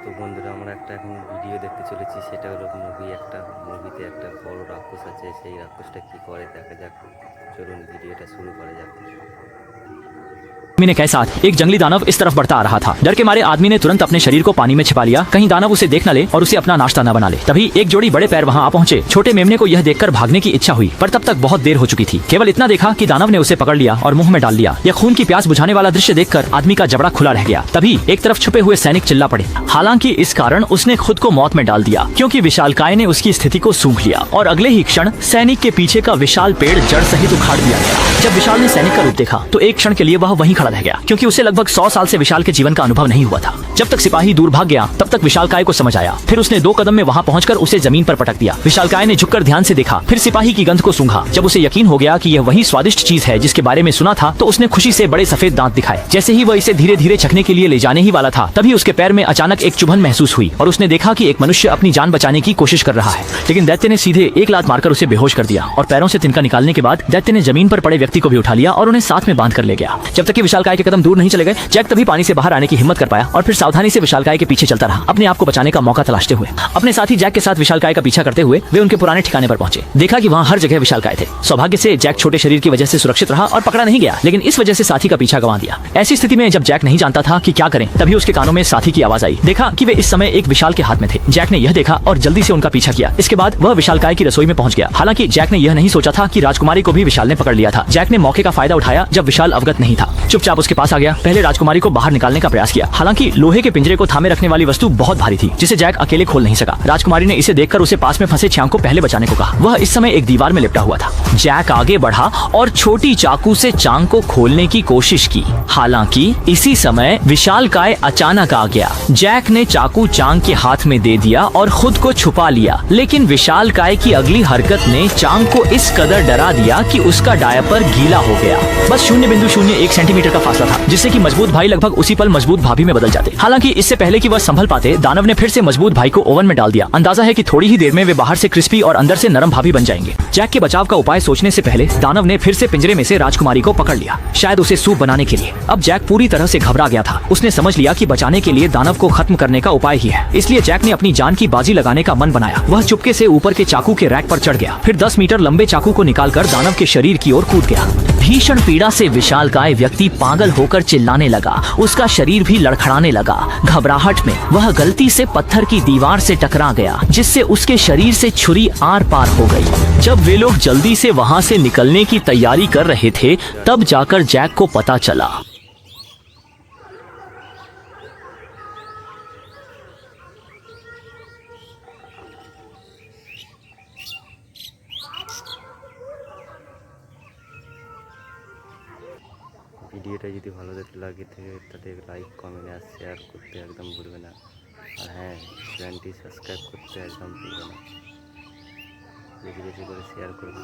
তো বন্ধুরা, আমরা এখন ভিডিও দেখতে চলেছি। সেটা হলো মুভিতে একটা বড় রাক্ষস আছে। সেই রাক্ষসটা কি করে দেখা যাক। চলুন ভিডিওটা শুরু করা যাক। आदमी ने के साथ एक जंगली दानव इस तरफ बढ़ता आ रहा था। डर के मारे आदमी ने तुरंत अपने शरीर को पानी में छिपा लिया, कहीं दानव उसे देख न ले और उसे अपना नाश्ता न बना ले। तभी एक जोड़ी बड़े पैर वहां आ पहुंचे। छोटे मेमने को यह देखकर भागने की इच्छा हुई, पर तब तक बहुत देर हो चुकी थी। केवल इतना देखा कि दानव ने उसे पकड़ लिया और मुंह में डाल लिया। यह खून की प्यास बुझाने वाला दृश्य देखकर आदमी का जबड़ा खुला रह गया। तभी एक तरफ छुपे हुए सैनिक चिल्ला पड़े। हालांकि इस कारण उसने खुद को मौत में डाल दिया, क्योंकि विशालकाय ने उसकी स्थिति को सूंघ लिया और अगले ही क्षण सैनिक के पीछे का विशाल पेड़ जड़ सहित उखाड़ दिया गया। जब विशाल ने सैनिक का रूप देखा तो एक क्षण के लिए वह वहीं खड़ा रह गया, क्योंकि उसे लगभग 100 साल से विशाल के जीवन का अनुभव नहीं हुआ था। जब तक सिपाही दूर भाग गया तब तक विशालकाय को समझ आया। फिर उसने 2 कदम में वहां पहुंचकर उसे जमीन पर पटक दिया। विशालकाय ने झुककर ध्यान से देखा, फिर सिपाही की गंध को सूंघा। जब उसे यकीन हो गया कि यह वही स्वादिष्ट चीज है जिसके बारे में सुना था, तो उसने खुशी से बड़े सफेद दांत दिखाए। जैसे ही वह इसे धीरे धीरे चखने के लिए ले जाने ही वाला था, तभी उसके पैर में अचानक एक चुभन महसूस हुई और उसने देखा कि एक मनुष्य अपनी जान बचाने की कोशिश कर रहा है। लेकिन दैत्य ने सीधे एक लात मारकर उसे बेहोश कर दिया और पैरों से तिनका निकालने के बाद दैत्य ने जमीन पर पड़े व्यक्ति को भी उठा लिया और उन्हें साथ में बांध कर ले गया। जब तक कि विशालकाय के कदम दूर नहीं चले गए, जैक तभी पानी से बाहर आने की हिम्मत कर पाया और फिर सावधानी से विशालकाय के पीछे चलता रहा, अपने आप को बचाने का मौका तलाशते हुए। अपने साथी जैक के साथ विशालकाय का पीछा करते हुए वे उनके पुराने ठिकाने पर पहुंचे। देखा कि वहां हर जगह विशालकाय थे। सौभाग्य से जैक छोटे शरीर की वजह से सुरक्षित रहा और पकड़ा नहीं गया, लेकिन इस वजह से साथी का पीछा गंवा दिया। ऐसी स्थिति में जब जैक नहीं जानता था कि क्या करें, तभी उसके कानों में साथी की आवाज आई। देखा कि वे इस समय एक विशाल के हाथ में थे। जैक ने यह देखा और जल्दी से उनका पीछा किया। इसके बाद वह विशालकाय की रसोई में पहुंच गया। हालांकि जैक ने यह नहीं सोचा था कि राजकुमारी को भी विशाल ने पकड़ लिया था। जैक ने मौके का फायदा उठाया जब विशाल अवगत नहीं था। चुपचाप उसके पास आ गया। पहले राजकुमारी को बाहर निकालने का प्रयास किया। हालांकि लोहे के पिंजरे को थामे रखने वाली वस्तु बहुत भारी थी, जिसे जैक अकेले खोल नहीं सका। राजकुमारी ने इसे देखकर उसे पास में फंसे छांग को पहले बचाने को कहा। वह इस समय एक दीवार में लिपटा हुआ था। जैक आगे बढ़ा और छोटी चाकू से चांग को खोलने की कोशिश की। हालांकि इसी समय विशालकाय अचानक आ गया। जैक ने चाकू चांग के हाथ में दे दिया और खुद को छुपा लिया, लेकिन विशालकाय की अगली हरकत ने चांग को इस कदर डरा दिया कि उसका डायपर गीला हो गया। बस 0.01 सेंटीमीटर का फासला था, जिससे कि मजबूत भाई लगभग उसी पल मजबूत भाभी में बदल जाते। हालांकि इससे पहले कि वह संभल पाते, दानव ने फिर से मजबूत भाई को ओवन में डाल दिया। अंदाजा है कि थोड़ी ही देर में वे बाहर से क्रिस्पी और अंदर से नरम भाभी बन जाएंगे। जैक के बचाव का उपाय सोचने से पहले दानव ने फिर से पिंजरे में से राजकुमारी को पकड़ लिया, शायद उसे सूप बनाने के लिए। अब जैक पूरी तरह से घबरा गया था। उसने समझ लिया कि बचाने के लिए दानव को खत्म करने का उपाय ही है। इसलिए जैक ने अपनी जान की बाजी लगाने का मन बनाया। वह चुपके से ऊपर के चाकू के रैक पर चढ़ गया, फिर 10 मीटर लंबे चाकू को निकालकर दानव के शरीर की ओर कूद गया। भीषण पीड़ा से विशालकाय व्यक्ति पागल होकर चिल्लाने लगा। उसका शरीर भी लड़खड़ाने लगा। घबराहट में वह गलती से पत्थर की दीवार से टकरा गया, जिससे उसके शरीर से छुरी आर पार हो गई। जब वे लोग जल्दी से वहां से निकलने की तैयारी कर रहे थे, तब जाकर जैक को पता चला। ভিডিওটা যদি ভালো লাগে তাতে লাইক, কমেন্ট আর শেয়ার করতে একদম ভুলবে না। আর হ্যাঁ, চ্যানেলটি সাবস্ক্রাইব করতে একদম ভুলবে না। বেশি বেশি করে শেয়ার করবে।